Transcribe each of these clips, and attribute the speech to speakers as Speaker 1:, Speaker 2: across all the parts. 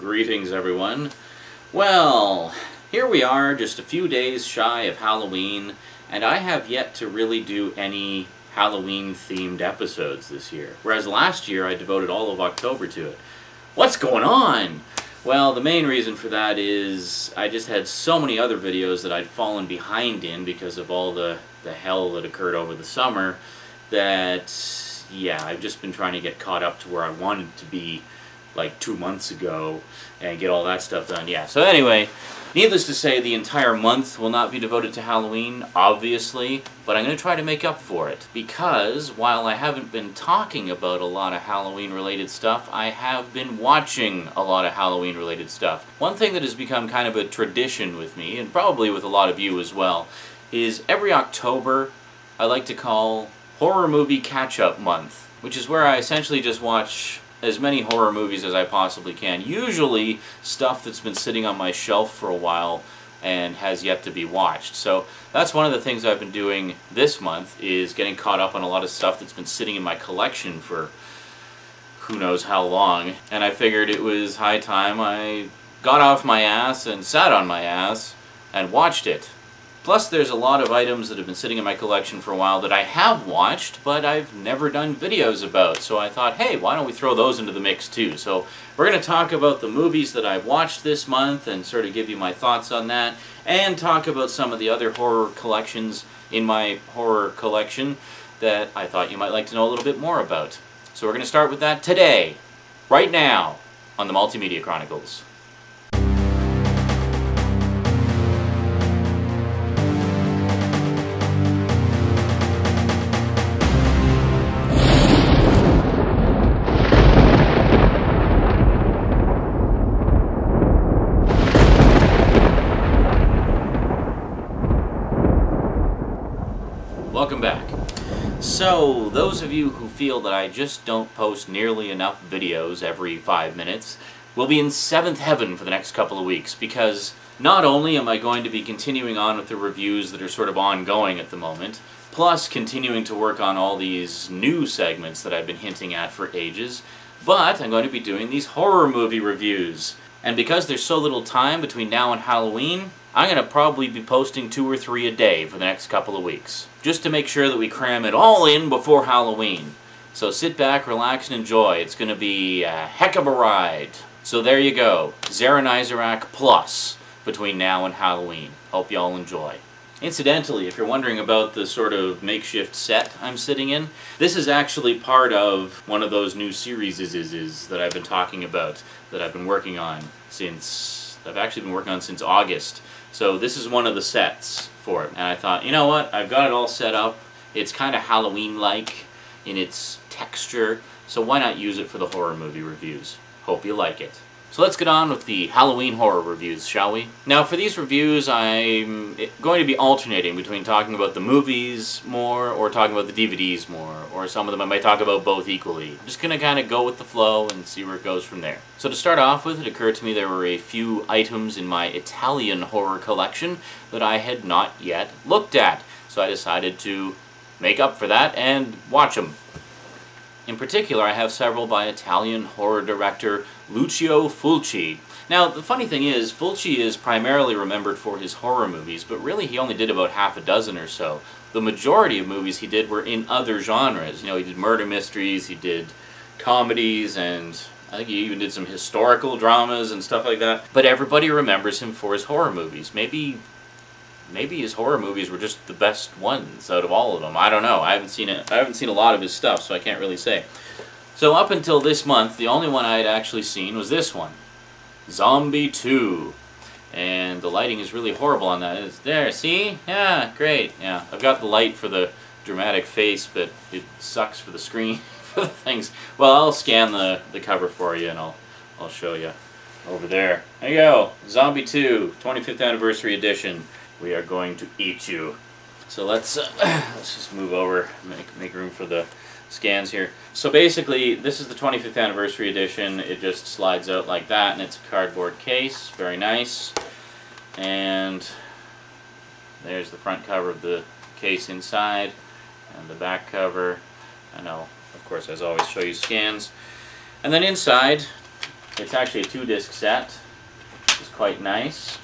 Speaker 1: Greetings, everyone. Well, here we are, just a few days shy of Halloween, and I have yet to really do any Halloween-themed episodes this year. Whereas last year, I devoted all of October to it. What's going on? Well, the main reason for that is I just had so many other videos that I'd fallen behind in because of all the hell that occurred over the summer that, yeah, I've just been trying to get caught up to where I wanted to be like 2 months ago and get all that stuff done. Yeah, so anyway, needless to say, the entire month will not be devoted to Halloween, obviously, but I'm going to try to make up for it because while I haven't been talking about a lot of Halloween-related stuff, I have been watching a lot of Halloween-related stuff. One thing that has become kind of a tradition with me, and probably with a lot of you as well, is every October I like to call Horror Movie Catch-Up Month, which is where I essentially just watch as many horror movies as I possibly can. Usually stuff that's been sitting on my shelf for a while and has yet to be watched. So that's one of the things I've been doing this month, is getting caught up on a lot of stuff that's been sitting in my collection for who knows how long. And I figured it was high time I got off my ass and sat on my ass and watched it. Plus, there's a lot of items that have been sitting in my collection for a while that I have watched, but I've never done videos about. So I thought, hey, why don't we throw those into the mix too? So we're going to talk about the movies that I've watched this month and sort of give you my thoughts on that, and talk about some of the other horror collections in my horror collection that I thought you might like to know a little bit more about. So we're going to start with that today, right now, on the Multimedia Chronicles. Welcome back. So, those of you who feel that I just don't post nearly enough videos every 5 minutes will be in seventh heaven for the next couple of weeks, because not only am I going to be continuing on with the reviews that are sort of ongoing at the moment, plus continuing to work on all these new segments that I've been hinting at for ages, but I'm going to be doing these horror movie reviews. And because there's so little time between now and Halloween, I'm going to probably be posting 2 or 3 a day for the next couple of weeks, just to make sure that we cram it all in before Halloween. So sit back, relax, and enjoy. It's going to be a heck of a ride. So there you go, Zaranizarak Plus between now and Halloween. Hope you all enjoy. Incidentally, if you're wondering about the sort of makeshift set I'm sitting in, this is actually part of one of those new series that I've been talking about, that I've been working on since, I've actually been working on since August. So this is one of the sets for it. And I thought, you know what, I've got it all set up. It's kind of Halloween-like in its texture, so why not use it for the horror movie reviews? Hope you like it. So let's get on with the Halloween horror reviews, shall we? Now for these reviews, I'm going to be alternating between talking about the movies more or talking about the DVDs more, or some of them I might talk about both equally. I'm just going to kind of go with the flow and see where it goes from there. So to start off with, it occurred to me there were a few items in my Italian horror collection that I had not yet looked at. So I decided to make up for that and watch them. In particular, I have several by Italian horror director Lucio Fulci. Now, the funny thing is, Fulci is primarily remembered for his horror movies, but really he only did about half a dozen or so. The majority of movies he did were in other genres. You know, he did murder mysteries, he did comedies, and I think he even did some historical dramas and stuff like that. But everybody remembers him for his horror movies. Maybe his horror movies were just the best ones out of all of them. I don't know. I haven't seen a lot of his stuff, so I can't really say. So up until this month, the only one I had actually seen was this one, Zombie 2. And the lighting is really horrible on that. It's there, see? Yeah, great. Yeah, I've got the light for the dramatic face, but it sucks for the screen for the things. Well, I'll scan the cover for you and I'll show you over there. There you go, Zombie 2, 25th Anniversary Edition. We are going to eat you. So let's just move over, make room for the scans here. So basically, this is the 25th Anniversary Edition. It just slides out like that, and it's a cardboard case. Very nice. And there's the front cover of the case inside, and the back cover. I know, of course, as always, show you scans. And then inside, It's actually a 2-disc set, which is quite nice.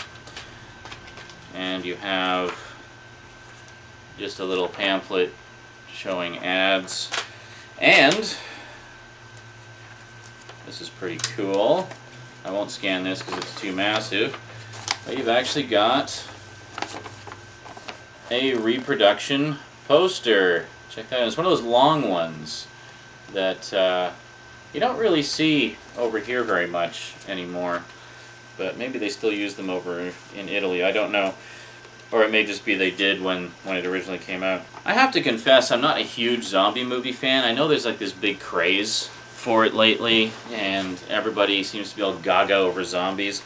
Speaker 1: And you have just a little pamphlet showing ads. And this is pretty cool. I won't scan this because it's too massive. But you've actually got a reproduction poster. Check that out. It's one of those long ones that you don't really see over here very much anymore. But maybe they still use them over in Italy. I don't know. Or it may just be they did when it originally came out. I have to confess, I'm not a huge zombie movie fan. I know there's like this big craze for it lately, and everybody seems to be all gaga over zombies.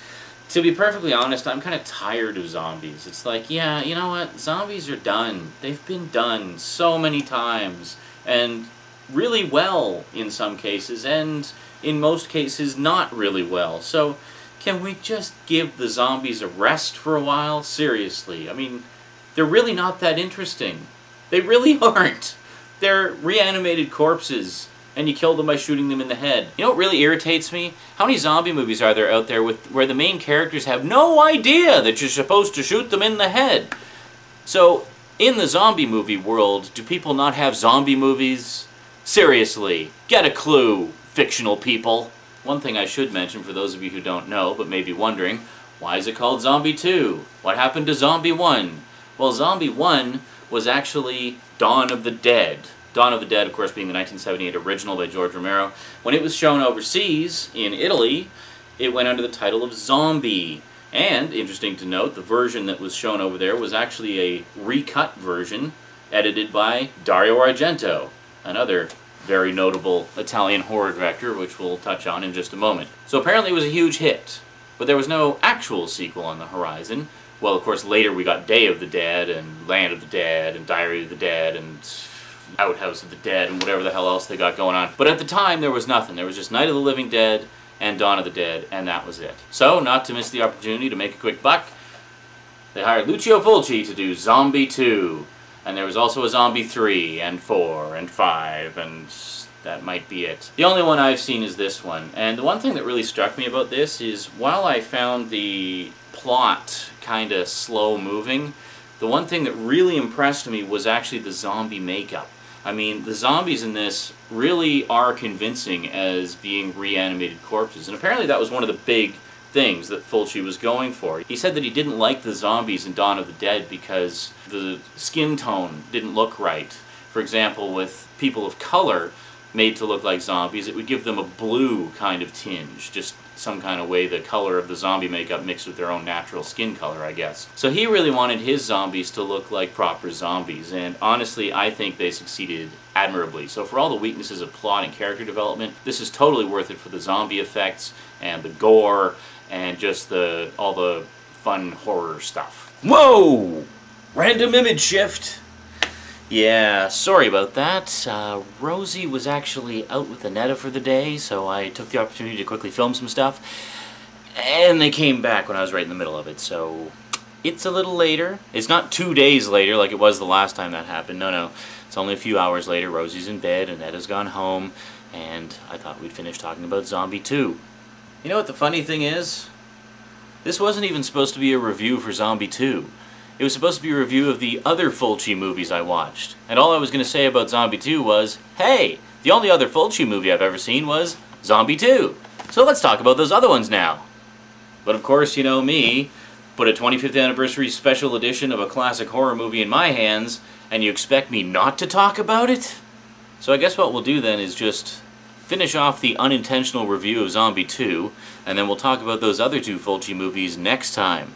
Speaker 1: To be perfectly honest, I'm kind of tired of zombies. It's like, yeah, you know what? Zombies are done. They've been done so many times, and really well in some cases, and in most cases not really well. So can we just give the zombies a rest for a while? Seriously. I mean, they're really not that interesting. They really aren't. They're reanimated corpses, and you kill them by shooting them in the head. You know what really irritates me? How many zombie movies are there out there where the main characters have no idea that you're supposed to shoot them in the head? So, in the zombie movie world, do people not have zombie movies? Seriously, get a clue, fictional people. One thing I should mention for those of you who don't know, but may be wondering, why is it called Zombie 2? What happened to Zombie 1? Well, Zombie 1 was actually Dawn of the Dead. Dawn of the Dead, of course, being the 1978 original by George Romero. When it was shown overseas, in Italy, it went under the title of Zombie. And, interesting to note, the version that was shown over there was actually a recut version edited by Dario Argento, another very notable Italian horror director, which we'll touch on in just a moment. So apparently it was a huge hit, but there was no actual sequel on the horizon. Well, of course, later we got Day of the Dead, and Land of the Dead, and Diary of the Dead, and Outhouse of the Dead, and whatever the hell else they got going on. But at the time, there was nothing. There was just Night of the Living Dead and Dawn of the Dead, and that was it. So, not to miss the opportunity to make a quick buck, they hired Lucio Fulci to do Zombie 2. And there was also a Zombie 3, and 4, and 5, and that might be it. The only one I've seen is this one. And the one thing that really struck me about this is, while I found the plot kind of slow-moving, the one thing that really impressed me was actually the zombie makeup. I mean, the zombies in this really are convincing as being reanimated corpses. And apparently that was one of the big things that Fulci was going for. He said that he didn't like the zombies in Dawn of the Dead because the skin tone didn't look right. For example, with people of color made to look like zombies, it would give them a blue kind of tinge, just some kind of way the color of the zombie makeup mixed with their own natural skin color, I guess. So he really wanted his zombies to look like proper zombies, and honestly, I think they succeeded admirably. So for all the weaknesses of plot and character development, this is totally worth it for the zombie effects and the gore and just all the fun horror stuff. Whoa! Random image shift! Yeah, sorry about that. Rosie was actually out with Annetta for the day, so I took the opportunity to quickly film some stuff. And they came back when I was right in the middle of it, so it's a little later. It's not 2 days later like it was the last time that happened. No. It's only a few hours later. Rosie's in bed, Annetta's gone home, and I thought we'd finish talking about Zombie 2. You know what the funny thing is? This wasn't even supposed to be a review for Zombie 2. It was supposed to be a review of the other Fulci movies I watched. And all I was going to say about Zombie 2 was, hey, the only other Fulci movie I've ever seen was Zombie 2. So let's talk about those other ones now. But of course, you know me, put a 25th anniversary special edition of a classic horror movie in my hands, and you expect me not to talk about it? So I guess what we'll do then is just finish off the unintentional review of Zombie 2, and then we'll talk about those other two Fulci movies next time.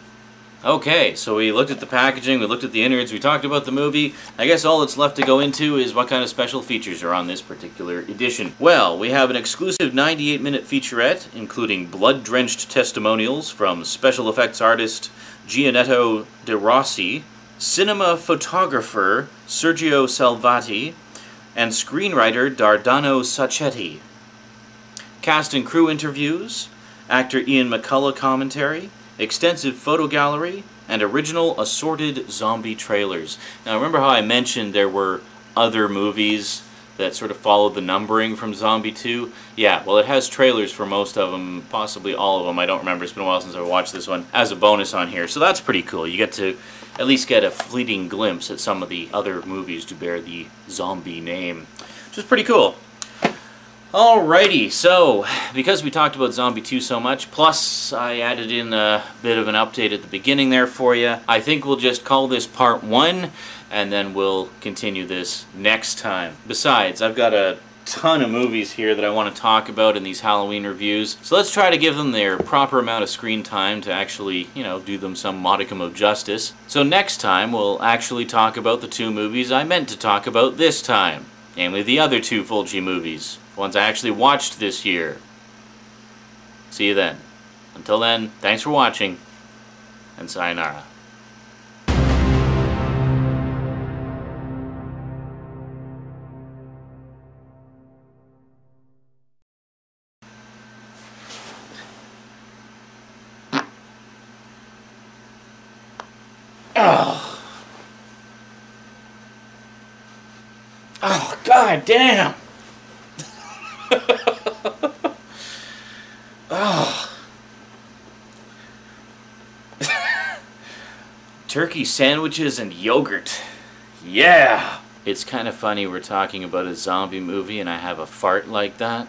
Speaker 1: Okay, so we looked at the packaging, we looked at the innards, we talked about the movie. I guess all that's left to go into is what kind of special features are on this particular edition. Well, we have an exclusive 98-minute featurette, including blood-drenched testimonials from special effects artist Gianetto De Rossi, cinema photographer Sergio Salvati, and screenwriter Dardano Sacchetti. Cast and crew interviews, actor Ian McCullough commentary, extensive photo gallery, and original assorted zombie trailers. Now remember how I mentioned there were other movies that sort of followed the numbering from Zombie 2. Yeah, well, it has trailers for most of them, possibly all of them. I don't remember. It's been a while since I watched this one as a bonus on here. So that's pretty cool. You get to at least get a fleeting glimpse at some of the other movies to bear the Zombie name, which is pretty cool. Alrighty, so because we talked about Zombie 2 so much, plus I added in a bit of an update at the beginning there for you, I think we'll just call this part 1, and then we'll continue this next time. Besides, I've got a ton of movies here that I want to talk about in these Halloween reviews, so let's try to give them their proper amount of screen time to actually, you know, do them some modicum of justice. So next time we'll actually talk about the 2 movies I meant to talk about this time, namely the other 2 Fulci movies. Ones I actually watched this year. See you then. Until then, thanks for watching, and sayonara. Oh. Oh, god damn! Oh. Turkey sandwiches and yogurt. Yeah! It's kind of funny we're talking about a zombie movie and I have a fart like that,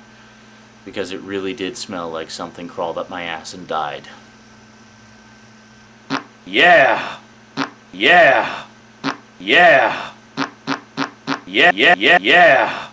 Speaker 1: because it really did smell like something crawled up my ass and died. Yeah! Yeah! Yeah! Yeah, yeah, yeah, yeah!